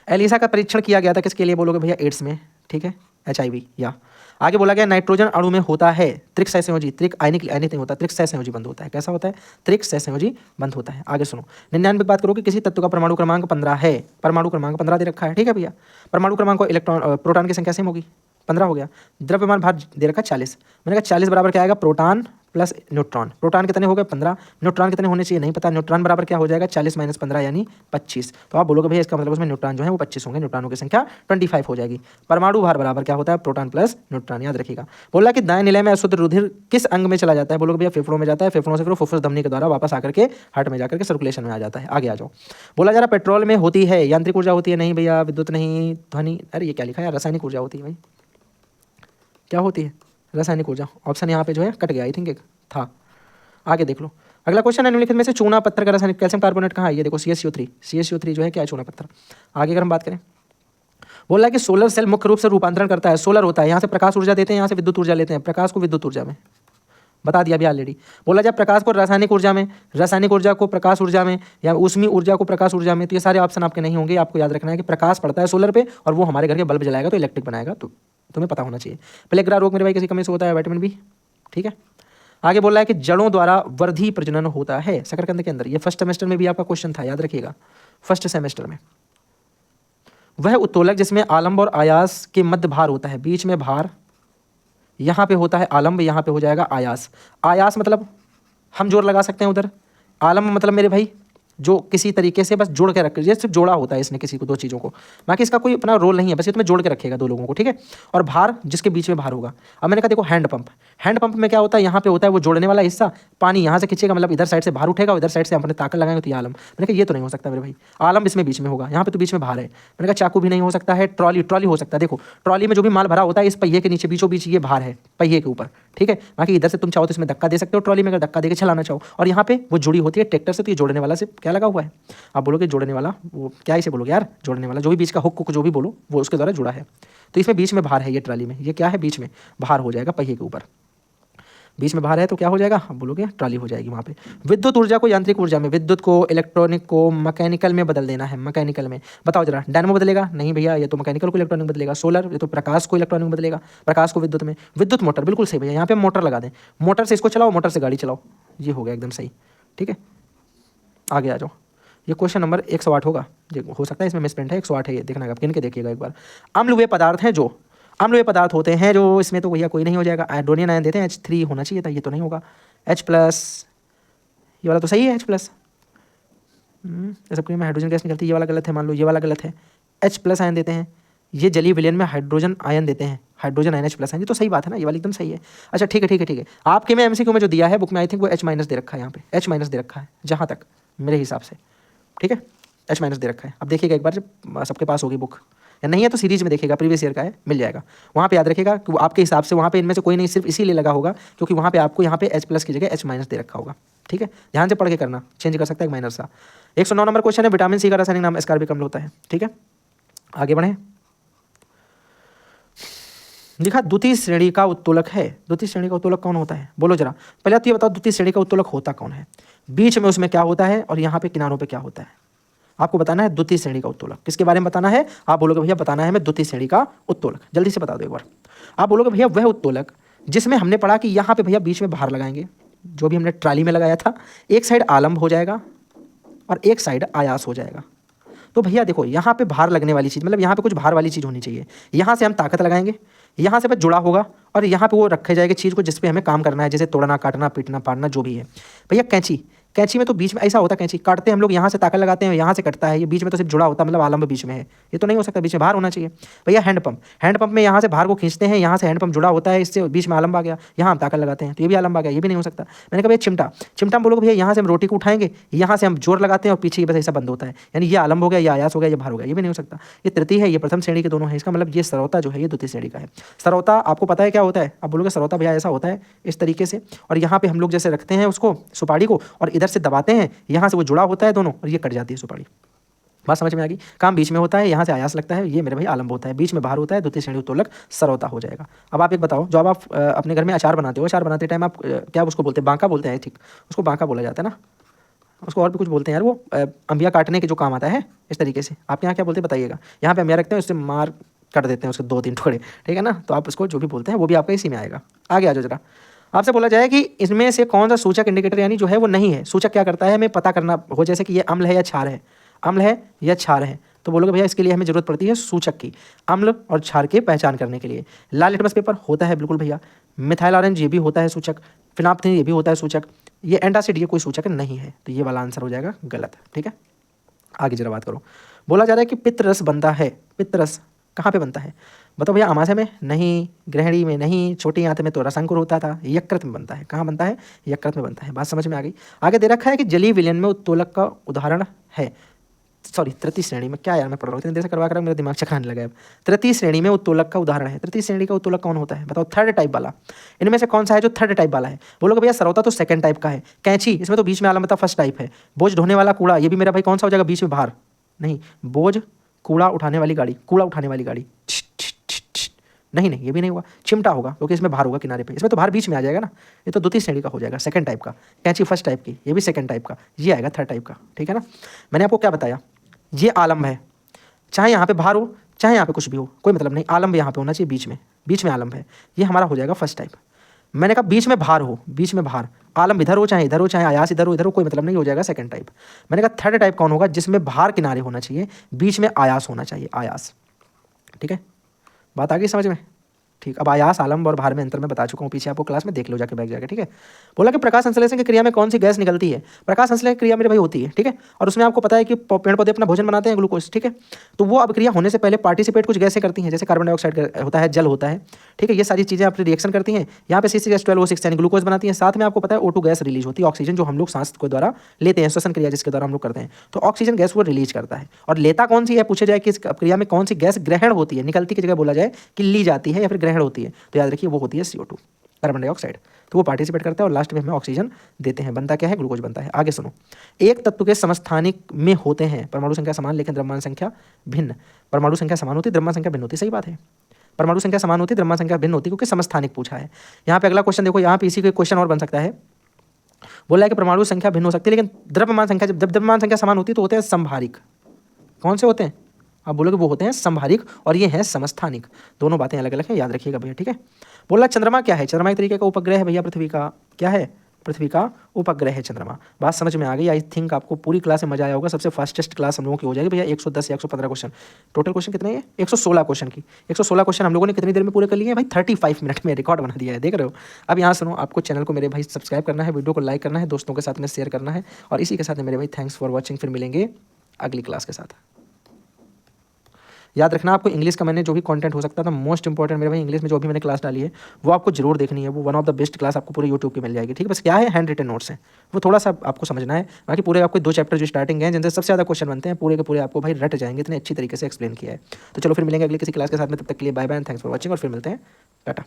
एलिसा का परीक्षण किया गया था किसके लिए, बोलोगे भैया एड्स में, ठीक है, HIV। या आगे बोला गया नाइट्रोजन अणु में होता है त्रिक सहसंयोजी, त्रिक आयनिक नहीं होता, त्रिक सहसंयोजी बंध होता है। कैसा होता है, त्रिक सहसंयोजी बंध होता है। आगे सुनो, 99 की बात करो कि किसी तत्व का परमाणु क्रमांक 15 है, परमाणु क्रमांक 15 दे रखा है, ठीक है भैया, परमाणु क्रमांक को इलेक्ट्रॉन प्रोटॉन की संख्या सेम होगी, 15 हो गया, द्रव्यमान भार दे रखा 40, मैंने कहा 40 बराबर क्या आएगा, प्रोटॉन प्लस न्यूट्रॉन, प्रोटॉन कितने हो गए 15, न्यूट्रॉन कितने होने चाहिए नहीं पता, न्यूट्रॉन बराबर क्या हो जाएगा 40 माइनस 15 यानी 25। तो आप बोलोगे भैया इसका मतलब उसमें न्यूट्रॉन जो है वो 25 होंगे, न्यूट्रॉनों की संख्या 25 हो जाएगी। परमाणु भार बराबर क्या होता है, प्रोटॉन प्लस न्यूट्रॉन, याद रखिएगा। बोला कि दाएं निलय में अशुद्ध रुधिर किस अंग में चला जाता है, बोलोगे भैया फेफड़ों में जाता है, फेफड़ों से फिर फुफ्फुस धमनी के द्वारा वापस आकर के हार्ट में जाकर के सर्कुलेशन में आ जाता है। आगे आ जाओ, बोला जा रहा पेट्रोल में होती है यांत्रिक ऊर्जा होती है, नहीं भैया, विद्युत नहीं, ध्वनि, अरे ये क्या लिखा है, रासायनिक ऊर्जा होती है भाई, क्या होती है, रासायनिक ऊर्जा। ऑप्शन यहाँ पे जो है कट गया, आई थिंक एक था। आगे देख लो, अगला क्वेश्चन है निम्नलिखित में से चूना पत्थर का रासायनिक कैल्शियम कार्बोनेट कहाँ है, ये देखो CaCO3, CaCO3 जो है क्या है, चूना पत्थर। आगे अगर हम बात करें, बोला है कि सोलर सेल मुख्य रूप से रूपांतरण करता है, सोलर होता है, यहाँ से प्रकाश ऊर्जा देते हैं, यहाँ से विद्युत ऊर्जा लेते हैं, प्रकाश को विद्युत ऊर्जा में, बता दिया अभी ऑलरेडी। बोला जाए प्रकाश को रासायनिक ऊर्जा में, रासायनिक ऊर्जा को प्रकाश ऊर्जा में, या ऊष्मीय ऊर्जा को प्रकाश ऊर्जा में, तो ये सारे ऑप्शन आपके नहीं होंगे। आपको याद रखना है कि प्रकाश पड़ता है सोलर पे और वो हमारे घर के बल्ब जलाएगा तो इलेक्ट्रिक बनाएगा, तो तुम्हें पता होना चाहिए। प्लेग्रा रोग मेरे भाई किसी कमी से होता है, विटामिन बी, ठीक है। आगे बोल रहा है कि जड़ों द्वारा वर्धी प्रजनन होता है शकरकंद के अंदर, ये फर्स्ट सेमेस्टर में भी आपका क्वेश्चन था, याद रखिएगा, फर्स्ट सेमेस्टर में। वह उत्तोलक जिसमें आलंब और आयास के मध्य भार होता है, बीच में भार, यहाँ पे होता है आलंब, यहाँ पे हो जाएगा आयास। आयास मतलब हम जोर लगा सकते हैं उधर, आलंब मतलब मेरे भाई जो किसी तरीके से बस जोड़ के रख, ये सिर्फ जोड़ा होता है इसने किसी को, दो चीज़ों को, बाकी इसका कोई अपना रोल नहीं है, बस ये तुम्हें जोड़ के रखेगा दो लोगों को, ठीक है। और भार जिसके बीच में भार होगा। अब मैंने कहा देखो हैंड पंप में क्या होता है, यहाँ पे होता है वो जोड़ने वाला हिस्सा, पानी यहाँ से खींचेगा, मतलब इधर साइड से भार उठेगा, इधर साइड से अपने ताकत लगाएंगे तो ये आलम। मैंने कहा ये तो नहीं हो सकता मेरे भाई, आलम इसमें बीच में होगा, यहाँ पे तो बीच में भार है। मैंने कहा चाकू भी नहीं हो सकता है, ट्रॉली हो सकता है, देखो ट्रॉली में जो भी माल भरा होता है इस पहिए के नीचे बीचों बीच ये भार है, पहिए के ऊपर, ठीक है। बाकी इधर से तुम चाहो तो इसमें धक्का दे सकते हो, ट्रॉली में अगर धक्का देकर चलाना चाहो, और यहाँ पे वो जुड़ी होती है ट्रैक्टर से, तो ये जोड़ने वाला से क्या लगा हुआ है, आप बोलोगे जोड़ने वाला, वो क्या इसे बोलोगे यार, जोड़ने वाला, जो भी बीच का हुक जो भी बोलो वो उसके द्वारा जुड़ा है। तो इसमें बीच में भार है, ये ट्राली में ये क्या है, बीच में भार हो जाएगा पहिए के ऊपर, बीच में भार है तो क्या हो जाएगा, आप बोलोगे ट्राली हो जाएगी वहाँ पे। विद्युत ऊर्जा को यांत्रिक ऊर्जा में, विद्युत को इलेक्ट्रॉनिक को मैकेनिकल में बदल देना है, मैकेनिकल में, बताओ जरा, डायनामो बदलेगा नहीं भैया, ये तो मैकेनिकल को इलेक्ट्रॉनिक बदलेगा, सोलर ये तो प्रकाश को इलेक्ट्रॉनिक बदलेगा, प्रकाश को विद्युत में, विद्युत मोटर, बिल्कुल सही भैया, यहाँ पे मोटर लगा दें, मोटर से इसको चलाओ, मोटर से गाड़ी चलाओ, ये हो गया एकदम सही, ठीक है। आगे आ जाओ, ये क्वेश्चन नंबर 108 होगा, हो सकता है इसमें मिसप्रिंट है, 108 है ये, देखना आप गिन के देखिएगा एक बार। अम्ल वे पदार्थ हैं जो, अम्ल वे पदार्थ होते हैं जो, इसमें तो भैया कोई नहीं हो जाएगा, हाइड्रोनियन आयन देते हैं, H3 होना चाहिए था, ये तो नहीं होगा, H+, ये वाला तो सही है H+, सब में हाइड्रोजन गैस निकलती है, ये वाला गलत है, मान लो ये वाला गलत है, H+ आयन देते हैं, ये जलीय विलयन में हाइड्रोजन आयन देते हैं, हाइड्रोजन आयन H+ आयन, ये तो सही बात है ना, ये वाली एकदम सही है। अच्छा ठीक है, आपके में MCQ में जो दिया है बुक में, आई थिंक वो H- दे रखा है, यहाँ पे H- दे रखा है जहाँ तक मेरे हिसाब से, ठीक है, H- दे रखा है। अब देखिएगा एक बार जब सबके पास होगी बुक, या नहीं है तो सीरीज में देखिएगा, प्रीवियस ईयर का है, मिल जाएगा वहाँ पे, याद रखिएगा कि आपके हिसाब से वहाँ पे इनमें से कोई नहीं, सिर्फ इसीलिए लगा होगा क्योंकि वहाँ पे आपको यहाँ पे H+ की जगह H- दे रखा होगा, ठीक है, ध्यान से पढ़ के करना, चेंज कर सकता है एक माइनर सा। 109 नंबर क्वेश्चन है, विटामिन C का रासायनिक नाम एस्कॉर्बिक अम्ल होता है, ठीक है। आगे बढ़े, लिखा द्वितीय श्रेणी का उत्तोलक है, द्वितीय श्रेणी का उत्तोलक कौन होता है, बोलो जरा, पहले तो ये बताओ द्वितीय श्रेणी का उत्तोलक होता कौन है, बीच में उसमें क्या होता है और यहाँ पे किनारों पे क्या होता है, आपको बताना है द्वितीय श्रेणी का उत्तोलक। किसके बारे में बताना है, आप बोलोगे भैया बताना है हमें द्वितीय श्रेणी का उत्तोलक, जल्दी से बता दो एक बार। आप बोलोगे भैया वह उत्तोलक जिसमें हमने पढ़ा कि यहाँ पे भैया बीच में भार लगाएंगे, जो भी हमने ट्राली में लगाया था, एक साइड आलम्ब हो जाएगा और एक साइड आयास हो जाएगा। तो भैया देखो यहाँ पे भार लगने वाली चीज़, मतलब यहाँ पे कुछ भार वाली चीज़ होनी चाहिए, यहाँ से हम ताकत लगाएंगे, यहाँ से बस जुड़ा होगा और यहाँ पे वो रखे जाएगी चीज़ को जिस पे हमें काम करना है, जैसे तोड़ना, काटना, पीटना, पाड़ना, जो भी है। भैया कैंची में तो बीच में ऐसा होता है, कैंची काटते हैं हम लोग, यहाँ से ताकत लगाते हैं, यहाँ से कटता है, ये बीच में तो सिर्फ जुड़ा होता है, मतलब आलम्ब बीच में है, ये तो नहीं हो सकता, बीच में भार होना चाहिए। भैया हैंडपंप में यहाँ से भार को खींचते हैं, यहाँ से हैंडपंप जुड़ा होता है, इससे बीच में आलम्ब आ गया, यहाँ हम ताकत लगाते हैं तो ये भी आलम्ब आ गया, ये भी नहीं हो सकता। मैंने कहा भैया चिमटा बोलोगे भैया यहाँ से हम रोटी को उठाएंगे, यहाँ से हम जोर लगाते हैं और पीछे बस ऐसा बंद होता है, यानी ये आलम्ब हो गया, ये आयास हो गया, ये भार हो गया, ये भी नहीं हो सकता। ये तृतीय है, ये प्रथम श्रेणी के दोनों है, इसका मतलब ये सरौता जो है ये द्वितीय श्रेणी का है। सरौता आपको पता है क्या होता है, आप बोलोगे सरौता भैया ऐसा होता है इस तरीके से, और यहाँ पे हम लोग जैसे रखते हैं उसको सुपारी को और इधर से दबाते हैं, यहाँ से वो जुड़ा होता है दोनों और ये कट जाती है सुपारी। बात समझ में आ गई, काम बीच में होता है, यहाँ से आयास लगता है, ये मेरे भाई आलम्ब होता है, बीच में बाहर होता है, द्वितीय श्रेणी उत्तोलक सरौता हो जाएगा। अब आप एक बताओ, जब आप अपने घर में अचार बनाते हो, अचार बनाते टाइम आप क्या उसको बोलते हैं, बांका बोलते हैं, ठीक, उसको बांका बोला जाता है ना, उसको और भी कुछ बोलते हैं यार, वो अंबिया काटने के जो काम आता है इस तरीके से। आपके यहाँ क्या बोलते हैं बताइएगा। यहाँ पे अंबिया रखते हैं, उससे मार काट देते हैं उसके 2-3 टुकड़े, ठीक है ना। तो आप उसको जो भी बोलते हैं वो भी आपका इसी में आएगा। आगे आ जाओ जरा। आपसे बोला जाए कि इसमें से कौन सा सूचक इंडिकेटर यानी जो है वो नहीं है। सूचक क्या करता है, हमें पता करना हो, जैसे कि ये अम्ल है या क्षार है, अम्ल है या क्षार है, तो बोलोगे भैया इसके लिए हमें जरूरत पड़ती है सूचक की, अम्ल और क्षार की पहचान करने के लिए। लाल लिटमस पेपर होता है बिल्कुल भैया, मिथाइल ऑरेंज ये भी होता है सूचक, फिनाप्थलीन ये भी होता है सूचक, ये एंटासिड ये कोई सूचक नहीं है, तो ये वाला आंसर हो जाएगा गलत, ठीक है। आगे जरा बात करो। बोला जा रहा है कि पित्तरस बनता है, पित्तरस कहाँ पे बनता है, बताओ भैया। आमाशय में नहीं, ग्रहणी में नहीं, छोटी आंत में तो रसांकुर होता था, यकृत में बनता है। कहाँ बनता है, यकृत में बनता है। बात समझ में आ गई। आगे दे रखा है कि जलीय विलयन में उत्तोलक का उदाहरण है, सॉरी तृतीय श्रेणी में, क्या यार मैं पढ़ रहा हूँ इतनी देर से करवा कर मेरा दिमाग चकराने लगा है। तृतीय श्रेणी में उत्तोलक का उदाहरण है। तृतीय श्रेणी का उत्तोलक कौन होता है बताओ, थर्ड टाइप वाला। इनमें से कौन सा है जो थर्ड टाइप वाला है, बोलोगे भैया सरौता तो सेकंड टाइप का है, कैंची इसमें तो बीच में आलम बता फर्स्ट टाइप है, बोझ ढोने वाला कूड़ा ये भी मेरा भाई कौन सा हो जाएगा, बीच में बाहर नहीं, बोझ कूड़ा उठाने वाली गाड़ी, कूड़ा उठाने वाली गाड़ी नहीं नहीं, ये भी नहीं हुआ, चिमटा होगा क्योंकि इसमें भार होगा किनारे पे, इसमें तो भार बीच में आ जाएगा ना, ये तो द्वितीय श्रेणी का हो जाएगा, सेकंड टाइप का। कैंची फर्स्ट टाइप की, ये भी सेकंड टाइप का, ये आएगा थर्ड टाइप का, ठीक है ना। मैंने आपको क्या बताया, ये आलम है, चाहे यहाँ पे भार हो चाहे यहाँ पे कुछ भी हो कोई मतलब नहीं, आलम यहाँ पे होना चाहिए, बीच में आलम है, ये हमारा हो जाएगा फर्स्ट टाइप। मैंने कहा बीच में भार हो, बीच में भार, आलम इधर हो चाहे आयास इधर हो कोई मतलब नहीं, हो जाएगा सेकंड टाइप। मैंने कहा थर्ड टाइप कौन होगा, जिसमें भार किनारे होना चाहिए, बीच में आयास होना चाहिए, आयास, ठीक है। बात आ गई समझ में, ठीक। अब आयास आलम और भार में अंतर मैं बता चुका हूँ, पीछे आपको क्लास में देख लो जाके बैठ जाके, ठीक है। बोला कि प्रकाश संश्लेषण की क्रिया में कौन सी गैस निकलती है, प्रकाश संश्लेषण की क्रिया मेरे भाई होती है, ठीक है। और उसमें आपको पता है कि पेड़ पौधे अपना भोजन बनाते हैं ग्लूकोज, ठीक है। तो वो अभिक्रिया होने से पहले पार्टिसिपेट कुछ गैसें करती हैं, जैसे कार्बन डाइऑक्साइड होता है, जल होता है, ठीक है। ये सारी चीज़ें आपकी रिएक्शन करती हैं, यहाँ पे C6H12O6 यानी ग्लूकोज बनाती हैं, साथ में आपको पता है O2 गैस रिलीज होती है, ऑक्सीजन जो हम लोग सांस के द्वारा लेते हैं, श्वसन क्रिया जिसके द्वारा हम लोग करते हैं, तो ऑक्सीजन गैस वो रिलीज करता है। और लेता कौन सी है, पूछे जाए कि इस क्रिया में कौन सी गैस ग्रहण होती है, निकलती की जगह बोला जाए कि ली जाती है या फिर ग्रहण होती है, तो याद रखिए वो होती है CO2 कार्बन डाइऑक्साइड, तो वो पार्टिसिपेट करता है और लास्ट में हमें ऑक्सीजन देते हैं, बनता क्या है, ग्लूकोज बनता है। आगे सुनो, एक तत्व के समस्थानिक में होते हैं परमाणु संख्या समान लेकिन द्रव्यमान संख्या भिन्न, परमाणु संख्या समान होती है द्रव्यमान संख्या भिन्न होती है, सही बात है। परमाणु संख्या समान होती है द्रव्यमान संख्या भिन्न होती है क्योंकि समस्थानिक पूछा है। यहाँ पे अगला क्वेश्चन देखो, यहाँ पे इसी का क्वेश्चन और बन सकता है, बोला है कि परमाणु संख्या भिन्न हो सकती है लेकिन द्रव्यमान संख्या, जब द्रव्यमान संख्या समान होती है तो होते हैं संभारिक। कौन से होते हैं, आप बोलोगे वो होते हैं संभारिक, और ये हैं समस्थानिक, दोनों बातें अलग अलग हैं, याद रखिएगा भैया, ठीक है। बोला चंद्रमा क्या है, चंद्रमा एक तरीके का उपग्रह है भैया, पृथ्वी का क्या है, पृथ्वी का उपग्रह है चंद्रमा। बात समझ में आ गई, आई थिंक आपको पूरी क्लास में मजा आया होगा। सबसे फास्टेस्ट क्लास हम लोगों की हो जाएगी भैया, 110 या 115 क्वेश्चन, टोटल क्वेश्चन कितने हैं, 116 क्वेश्चन की, 116 क्वेश्चन हम लोगों ने कितनी देर में पूरे कर लिए हैं भाई, 35 मिनट में रिकॉर्ड बना दिया है, देख रहे हो। अब यहाँ सुनो, आपको चैनल को मेरे भाई सब्सक्राइब करना है, वीडियो को लाइक करना है, दोस्तों के साथ में शेयर करना है, और इसी के साथ में मेरे भाई थैंक्स फॉर वॉचिंग, फिर मिलेंगे अगली क्लास के साथ। याद रखना आपको इंग्लिश का मैंने जो भी कंटेंट हो सकता था, मोस्ट इंपॉर्टेंट मेरे भाई इंग्लिश में जो भी मैंने क्लास डाली है वो आपको जरूर देखनी है, वो one of the best class आपको पूरे यूट्यूब की मिल जाएगी, ठीक है। बस क्या है, हैंड रिटन नोट्स हैं, वो थोड़ा सा आपको समझना है, बाकी पूरे आपको 2 चैप्टर जो स्टार्टिंग हैं जिनसे सबसे ज़्यादा क्वेश्चन बनते हैं, पूरे के पूरे आपको भाई रट जाएंगे, इतने अच्छी तरीके से एक्सप्लेन किया है। तो चलो फिर मिलेंगे अगली किसी क्लास के साथ में, तब तक के लिए bye bye and thanks for watching, और फिर मिलते हैं, टाटा।